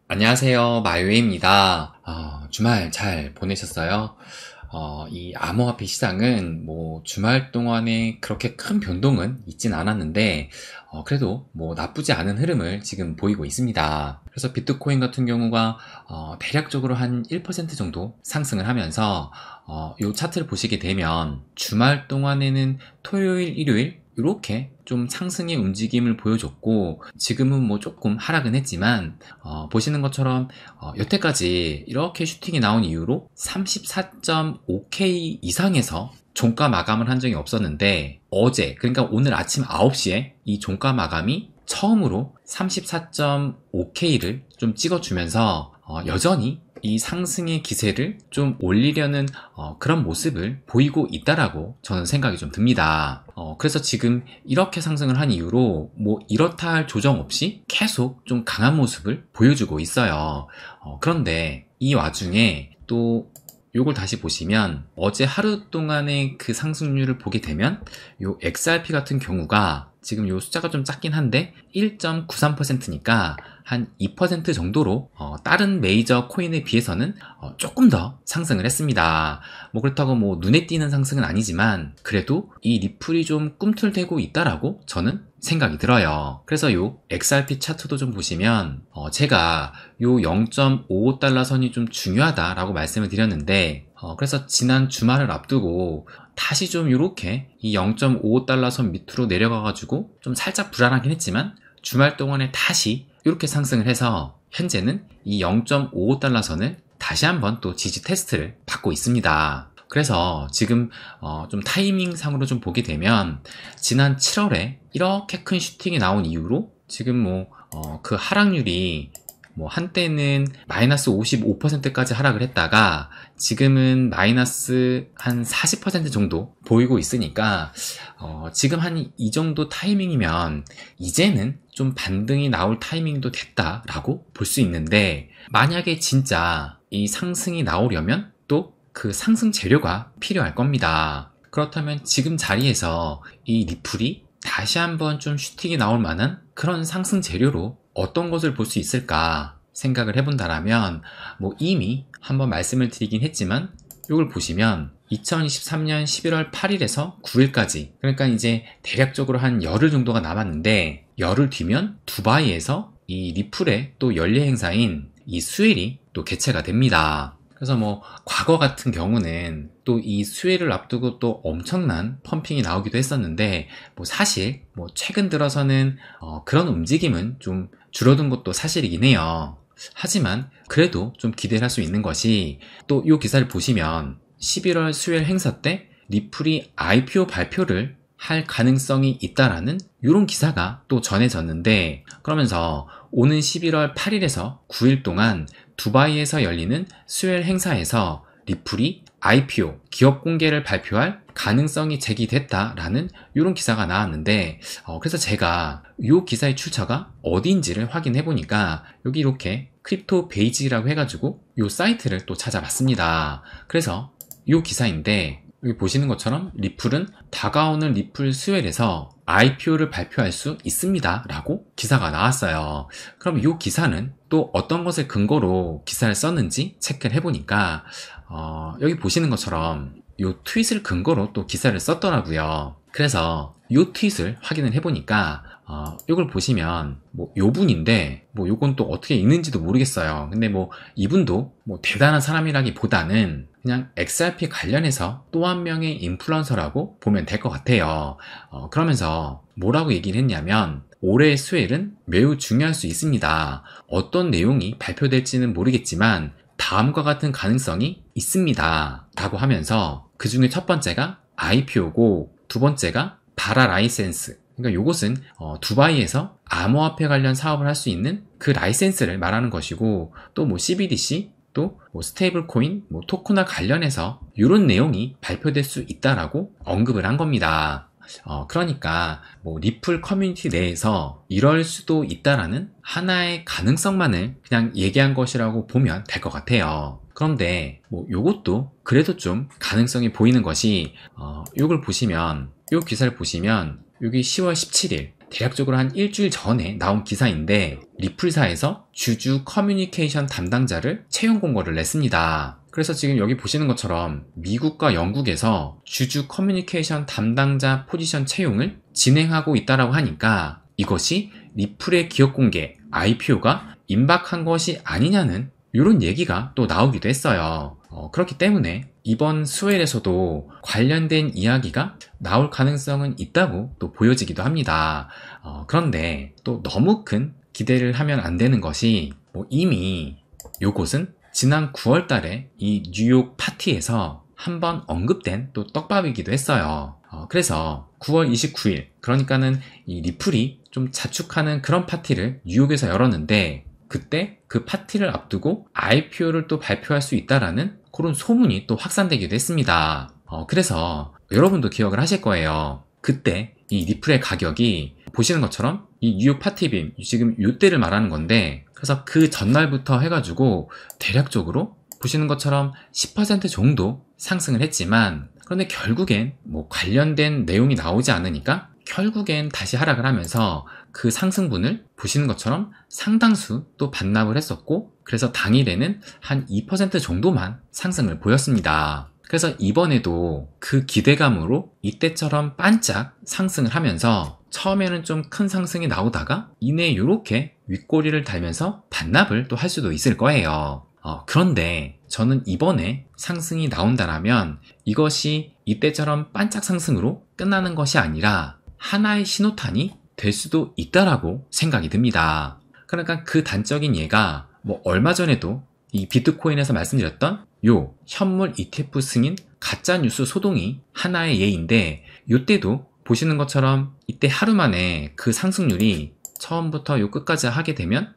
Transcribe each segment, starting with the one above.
안녕하세요. 마요회입니다. 주말 잘 보내셨어요? 이 암호화폐 시장은 주말 동안에 그렇게 큰 변동은 있진 않았는데, 그래도 나쁘지 않은 흐름을 지금 보이고 있습니다. 그래서 비트코인 같은 경우가, 대략적으로 한 1% 정도 상승을 하면서, 이 차트를 보시게 되면 주말 동안에는 토요일, 일요일, 이렇게 좀 상승의 움직임을 보여줬고, 지금은 조금 하락은 했지만, 보시는 것처럼 여태까지 이렇게 슈팅이 나온 이후로 34.5K 이상에서 종가 마감을 한 적이 없었는데, 어제, 그러니까 오늘 아침 9시에 이 종가 마감이 처음으로 34.5K를 좀 찍어주면서 여전히 이 상승의 기세를 좀 올리려는 그런 모습을 보이고 있다라고 저는 생각이 좀 듭니다. 그래서 지금 이렇게 상승을 한 이후로 이렇다 할 조정 없이 계속 좀 강한 모습을 보여주고 있어요. 그런데 이 와중에 또 요걸 다시 보시면 어제 하루 동안의 그 상승률을 보게 되면 요 XRP 같은 경우가 지금 요 숫자가 좀 작긴 한데 1.93%니까 한 2% 정도로 다른 메이저 코인에 비해서는 조금 더 상승을 했습니다. 그렇다고 눈에 띄는 상승은 아니지만 그래도 이 리플이 좀 꿈틀대고 있다라고 저는 생각이 들어요. 그래서 요 XRP 차트도 좀 보시면 제가 요 0.55달러 선이 좀 중요하다라고 말씀을 드렸는데 그래서 지난 주말을 앞두고 다시 좀 이렇게 이 0.55달러 선 밑으로 내려가가지고 좀 살짝 불안하긴 했지만 주말 동안에 다시 이렇게 상승을 해서 현재는 이 0.55달러 선을 다시 한번 또 지지 테스트를 받고 있습니다. 그래서 지금 좀 타이밍상으로 좀 보게 되면 지난 7월에 이렇게 큰 슈팅이 나온 이후로 지금 그 하락률이 한때는 마이너스 55%까지 하락을 했다가 지금은 마이너스 한 40% 정도 보이고 있으니까 지금 한 이 정도 타이밍이면 이제는 좀 반등이 나올 타이밍도 됐다라고 볼 수 있는데, 만약에 진짜 이 상승이 나오려면 또 그 상승 재료가 필요할 겁니다. 그렇다면 지금 자리에서 이 리플이 다시 한번 좀 슈팅이 나올 만한 그런 상승 재료로 어떤 것을 볼 수 있을까 생각을 해본다라면 이미 한번 말씀을 드리긴 했지만 이걸 보시면 2023년 11월 8일에서 9일까지, 그러니까 이제 대략적으로 한 열흘 정도가 남았는데, 열흘 뒤면 두바이에서 이 리플의 또 연례 행사인 이 스웰이 또 개최가 됩니다. 그래서 과거 같은 경우는 또 이 스웰을 앞두고 또 엄청난 펌핑이 나오기도 했었는데, 사실 최근 들어서는 그런 움직임은 좀 줄어든 것도 사실이긴 해요. 하지만 그래도 좀 기대를 할 수 있는 것이, 또 이 기사를 보시면 11월 스웰 행사 때 리플이 IPO 발표를 할 가능성이 있다라는 이런 기사가 또 전해졌는데, 그러면서 오는 11월 8일에서 9일 동안 두바이에서 열리는 스웰 행사에서 리플이 IPO, 기업 공개를 발표할 가능성이 제기됐다라는 이런 기사가 나왔는데, 그래서 제가 이 기사의 출처가 어디인지를 확인해 보니까 여기 이렇게 크립토 베이지라고 해가지고 이 사이트를 또 찾아봤습니다. 그래서 이 기사인데, 여기 보시는 것처럼 리플은 다가오는 리플 스웰에서 IPO를 발표할 수 있습니다 라고 기사가 나왔어요. 그럼 이 기사는 또 어떤 것을 근거로 기사를 썼는지 체크를 해보니까 여기 보시는 것처럼 이 트윗을 근거로 또 기사를 썼더라고요. 그래서 이 트윗을 확인을 해보니까 이걸 보시면 요 분인데 요건 또 어떻게 읽는지도 모르겠어요. 근데 이분도 대단한 사람이라기보다는 그냥 XRP 관련해서 또 한 명의 인플루언서라고 보면 될 것 같아요. 그러면서 뭐라고 얘기를 했냐면, 올해의 스웰은 매우 중요할 수 있습니다. 어떤 내용이 발표될지는 모르겠지만 다음과 같은 가능성이 있습니다 라고 하면서, 그 중에 첫 번째가 IPO고 두 번째가 바라 라이센스, 그러니까 요것은 두바이에서 암호화폐 관련 사업을 할 수 있는 그 라이센스를 말하는 것이고, 또 CBDC, 또 스테이블 코인, 토크나 관련해서 이런 내용이 발표될 수 있다라고 언급을 한 겁니다. 그러니까 리플 커뮤니티 내에서 이럴 수도 있다라는 하나의 가능성만을 그냥 얘기한 것이라고 보면 될 것 같아요. 그런데 요것도 그래도 좀 가능성이 보이는 것이, 요걸 보시면, 요 기사를 보시면 여기 10월 17일 대략적으로 한 일주일 전에 나온 기사인데 리플사에서 주주 커뮤니케이션 담당자를 채용 공고를 냈습니다. 그래서 지금 여기 보시는 것처럼 미국과 영국에서 주주 커뮤니케이션 담당자 포지션 채용을 진행하고 있다고 하니까 이것이 리플의 기업 공개, IPO가 임박한 것이 아니냐는 이런 얘기가 또 나오기도 했어요. 그렇기 때문에 이번 스웰에서도 관련된 이야기가 나올 가능성은 있다고 또 보여지기도 합니다. 그런데 또 너무 큰 기대를 하면 안 되는 것이 이미 요것은 지난 9월 달에 이 뉴욕 파티에서 한번 언급된 또 떡밥이기도 했어요. 그래서 9월 29일, 그러니까는 이 리플이 좀 자축하는 그런 파티를 뉴욕에서 열었는데 그때 그 파티를 앞두고 IPO를 또 발표할 수 있다라는 그런 소문이 또 확산되기도 했습니다. 그래서 여러분도 기억을 하실 거예요. 그때 이 리플의 가격이 보시는 것처럼 이 뉴욕 파티빔, 지금 요때를 말하는 건데 그래서 그 전날부터 해가지고 대략적으로 보시는 것처럼 10% 정도 상승을 했지만 그런데 결국엔 관련된 내용이 나오지 않으니까 결국엔 다시 하락을 하면서 그 상승분을 보시는 것처럼 상당수 또 반납을 했었고 그래서 당일에는 한 2% 정도만 상승을 보였습니다. 그래서 이번에도 그 기대감으로 이때처럼 반짝 상승을 하면서 처음에는 좀 큰 상승이 나오다가 이내 이렇게 윗꼬리를 달면서 반납을 또 할 수도 있을 거예요. 그런데 저는 이번에 상승이 나온다라면 이것이 이때처럼 반짝 상승으로 끝나는 것이 아니라 하나의 신호탄이 될 수도 있다라고 생각이 듭니다. 그러니까 그 단적인 예가 얼마 전에도 이 비트코인에서 말씀드렸던 요 현물 ETF 승인 가짜뉴스 소동이 하나의 예인데 요때도 보시는 것처럼 이때 하루 만에 그 상승률이 처음부터 요 끝까지 하게 되면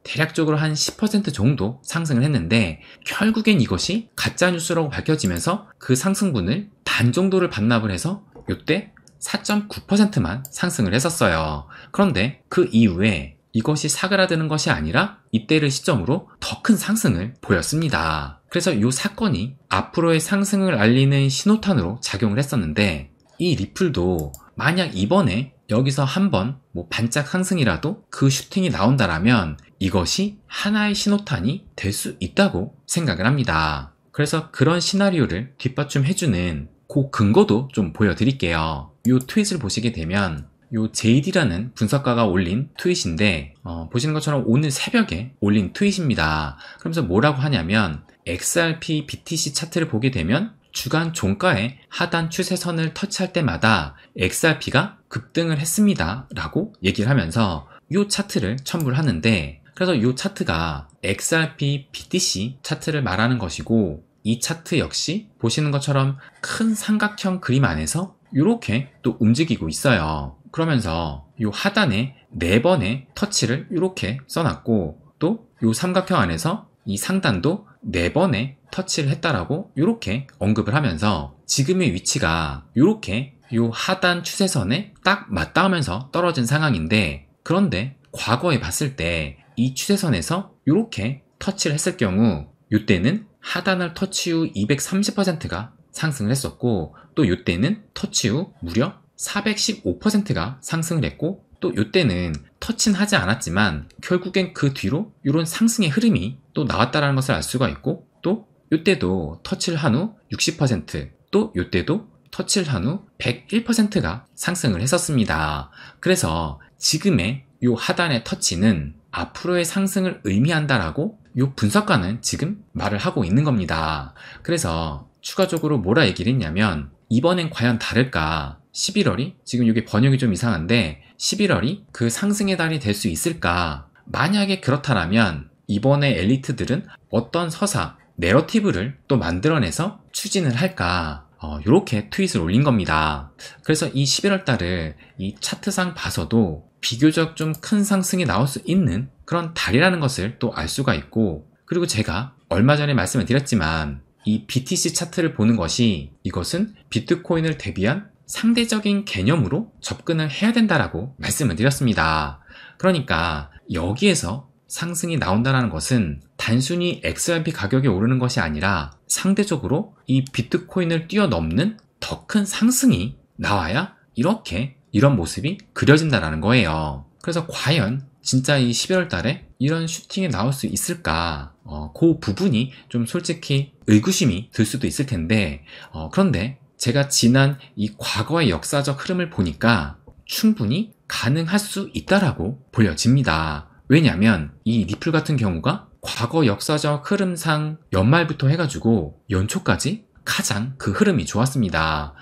대략적으로 한 10% 정도 상승을 했는데 결국엔 이것이 가짜뉴스라고 밝혀지면서 그 상승분을 반 정도를 반납을 해서 요때 4.9%만 상승을 했었어요. 그런데 그 이후에 이것이 사그라드는 것이 아니라 이때를 시점으로 더 큰 상승을 보였습니다. 그래서 이 사건이 앞으로의 상승을 알리는 신호탄으로 작용을 했었는데 이 리플도 만약 이번에 여기서 한번 반짝 상승이라도 그 슈팅이 나온다라면 이것이 하나의 신호탄이 될 수 있다고 생각을 합니다. 그래서 그런 시나리오를 뒷받침해주는 그 근거도 좀 보여드릴게요. 이 트윗을 보시게 되면 요 JD라는 분석가가 올린 트윗인데 보시는 것처럼 오늘 새벽에 올린 트윗입니다. 그러면서 뭐라고 하냐면 XRP BTC 차트를 보게 되면 주간 종가의 하단 추세선을 터치할 때마다 XRP가 급등을 했습니다 라고 얘기를 하면서 이 차트를 첨부를 하는데 그래서 이 차트가 XRP BTC 차트를 말하는 것이고 이 차트 역시 보시는 것처럼 큰 삼각형 그림 안에서 이렇게 또 움직이고 있어요. 그러면서 이 하단에 4번의 터치를 이렇게 써놨고 또 이 삼각형 안에서 이 상단도 4번의 터치를 했다라고 이렇게 언급을 하면서 지금의 위치가 이렇게 이 하단 추세선에 딱 맞닿으면서 떨어진 상황인데 그런데 과거에 봤을 때 이 추세선에서 이렇게 터치를 했을 경우 이때는 하단을 터치 후 230%가 상승을 했었고 또 이때는 터치 후 무려 415%가 상승을 했고 또 이때는 터치는 하지 않았지만 결국엔 그 뒤로 이런 상승의 흐름이 또 나왔다는 것을 알 수가 있고 또 이때도 터치를 한 후 60% 또 이때도 터치를 한 후 101%가 상승을 했었습니다. 그래서 지금의 이 하단의 터치는 앞으로의 상승을 의미한다라고 이 분석가는 지금 말을 하고 있는 겁니다. 그래서 추가적으로 뭐라 얘기를 했냐면 이번엔 과연 다를까? 11월이 지금 이게 번역이 좀 이상한데 11월이 그 상승의 달이 될 수 있을까? 만약에 그렇다면 이번에 엘리트들은 어떤 서사, 내러티브를 또 만들어내서 추진을 할까? 이렇게 트윗을 올린 겁니다. 그래서 이 11월 달을 이 차트상 봐서도 비교적 좀 큰 상승이 나올 수 있는 그런 달이라는 것을 또 알 수가 있고 그리고 제가 얼마 전에 말씀을 드렸지만 이 BTC 차트를 보는 것이 이것은 비트코인을 대비한 상대적인 개념으로 접근을 해야 된다라고 말씀을 드렸습니다. 그러니까 여기에서 상승이 나온다는 것은 단순히 XRP 가격이 오르는 것이 아니라 상대적으로 이 비트코인을 뛰어넘는 더 큰 상승이 나와야 이렇게 이런 모습이 그려진다라는 거예요. 그래서 과연 진짜 이 11월 달에 이런 슈팅이 나올 수 있을까? 그 부분이 좀 솔직히 의구심이 들 수도 있을 텐데, 그런데 제가 지난 이 과거의 역사적 흐름을 보니까 충분히 가능할 수 있다라고 보여집니다. 왜냐하면 이 리플 같은 경우가 과거 역사적 흐름상 연말부터 해가지고 연초까지 가장 그 흐름이 좋았습니다.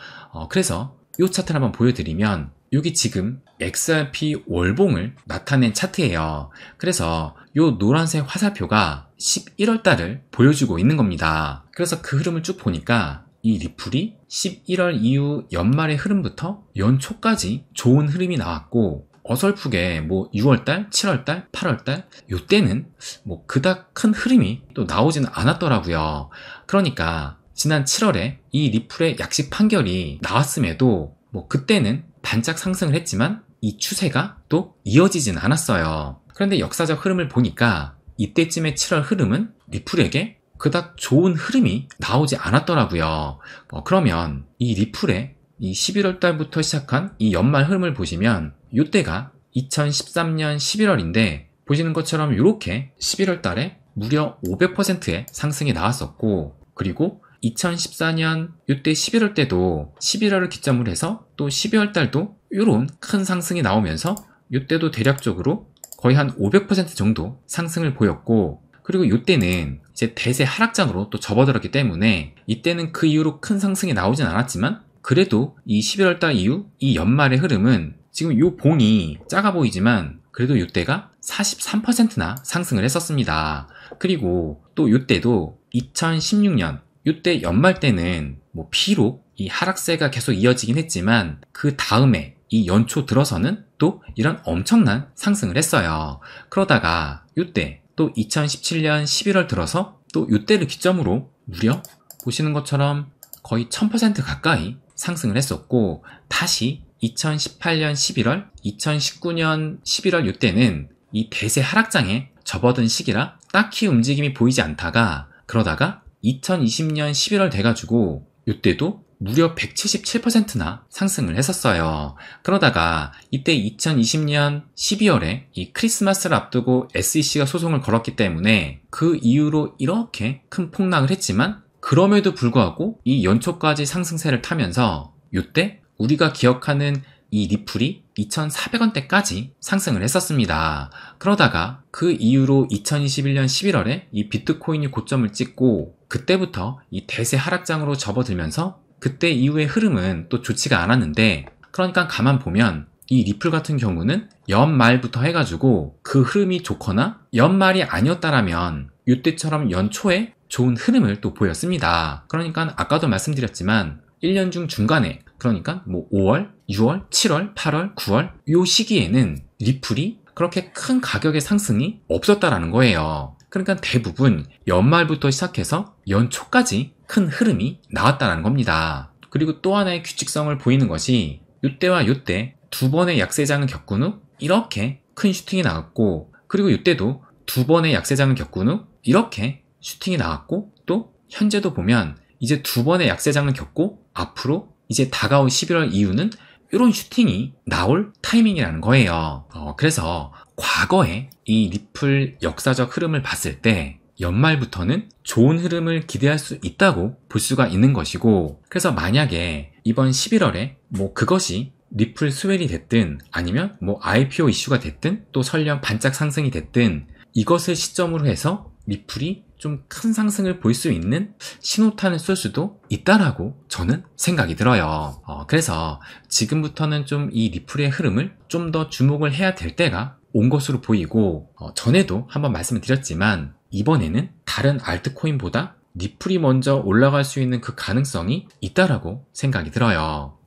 그래서 이 차트를 한번 보여드리면 여기 지금 XRP 월봉을 나타낸 차트예요. 그래서 이 노란색 화살표가 11월 달을 보여주고 있는 겁니다. 그래서 그 흐름을 쭉 보니까 이 리플이 11월 이후 연말의 흐름부터 연초까지 좋은 흐름이 나왔고, 어설프게 뭐 6월달, 7월달, 8월달 요때는 뭐 그닥 큰 흐름이 또 나오지는 않았더라고요. 그러니까 지난 7월에 이 리플의 약식 판결이 나왔음에도 뭐 그때는 반짝 상승을 했지만 이 추세가 또 이어지진 않았어요. 그런데 역사적 흐름을 보니까 이때쯤의 7월 흐름은 리플에게 그닥 좋은 흐름이 나오지 않았더라고요. 그러면 이 리플의 이 11월 달부터 시작한 이 연말 흐름을 보시면 이때가 2013년 11월인데 보시는 것처럼 이렇게 11월 달에 무려 500%의 상승이 나왔었고, 그리고 2014년 이때 11월 때도 11월을 기점으로 해서 또 12월 달도 이런 큰 상승이 나오면서 이때도 대략적으로 거의 한 500% 정도 상승을 보였고, 그리고 이때는 이제 대세 하락장으로 또 접어들었기 때문에 이때는 그 이후로 큰 상승이 나오진 않았지만, 그래도 이 11월 달 이후 이 연말의 흐름은 지금 이 봉이 작아 보이지만 그래도 이때가 43%나 상승을 했었습니다. 그리고 또 이때도 2016년 이때 연말 때는 뭐 비록 이 하락세가 계속 이어지긴 했지만 그 다음에 이 연초 들어서는 또 이런 엄청난 상승을 했어요. 그러다가 이때 또 2017년 11월 들어서 또 이때를 기점으로 무려 보시는 것처럼 거의 1000% 가까이 상승을 했었고, 다시 2018년 11월, 2019년 11월 이때는 이 대세 하락장에 접어든 시기라 딱히 움직임이 보이지 않다가, 그러다가 2020년 11월 돼가지고 이때도 무려 177%나 상승을 했었어요. 그러다가 이때 2020년 12월에 이 크리스마스를 앞두고 SEC가 소송을 걸었기 때문에 그 이후로 이렇게 큰 폭락을 했지만, 그럼에도 불구하고 이 연초까지 상승세를 타면서 이때 우리가 기억하는 이 리플이 2,400원대까지 상승을 했었습니다. 그러다가 그 이후로 2021년 11월에 이 비트코인이 고점을 찍고 그때부터 이 대세 하락장으로 접어들면서 그때 이후의 흐름은 또 좋지가 않았는데, 그러니까 가만 보면 이 리플 같은 경우는 연말부터 해가지고 그 흐름이 좋거나 연말이 아니었다라면 이때처럼 연초에 좋은 흐름을 또 보였습니다. 그러니까 아까도 말씀드렸지만 1년 중 중간에, 그러니까 뭐 5월, 6월, 7월, 8월, 9월 이 시기에는 리플이 그렇게 큰 가격의 상승이 없었다라는 거예요. 그러니까 대부분 연말부터 시작해서 연초까지 큰 흐름이 나왔다는 겁니다. 그리고 또 하나의 규칙성을 보이는 것이 이때와 이때 두 번의 약세장을 겪은 후 이렇게 큰 슈팅이 나왔고, 그리고 이때도 두 번의 약세장을 겪은 후 이렇게 슈팅이 나왔고, 또 현재도 보면 이제 두 번의 약세장을 겪고 앞으로 이제 다가올 11월 이후는 이런 슈팅이 나올 타이밍이라는 거예요. 그래서 과거에 이 리플 역사적 흐름을 봤을 때 연말부터는 좋은 흐름을 기대할 수 있다고 볼 수가 있는 것이고, 그래서 만약에 이번 11월에 뭐 그것이 리플 스웰이 됐든 아니면 뭐 IPO 이슈가 됐든 또 설령 반짝 상승이 됐든 이것을 시점으로 해서 리플이 좀 큰 상승을 볼 수 있는 신호탄을 쏠 수도 있다라고 저는 생각이 들어요. 그래서 지금부터는 좀 이 리플의 흐름을 좀 더 주목을 해야 될 때가 온 것으로 보이고, 전에도 한번 말씀을 드렸지만 이번에는 다른 알트코인보다 리플이 먼저 올라갈 수 있는 그 가능성이 있다라고 생각이 들어요.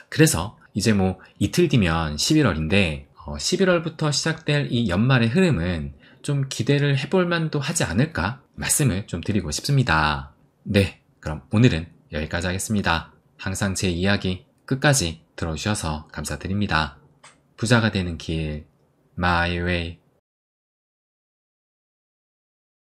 그래서 이제 뭐 이틀 뒤면 11월인데 11월부터 시작될 이 연말의 흐름은 좀 기대를 해볼 만도 하지 않을까 말씀을 좀 드리고 싶습니다. 네, 그럼 오늘은 여기까지 하겠습니다. 항상 제 이야기 끝까지 들어주셔서 감사드립니다. 부자가 되는 길, My Way.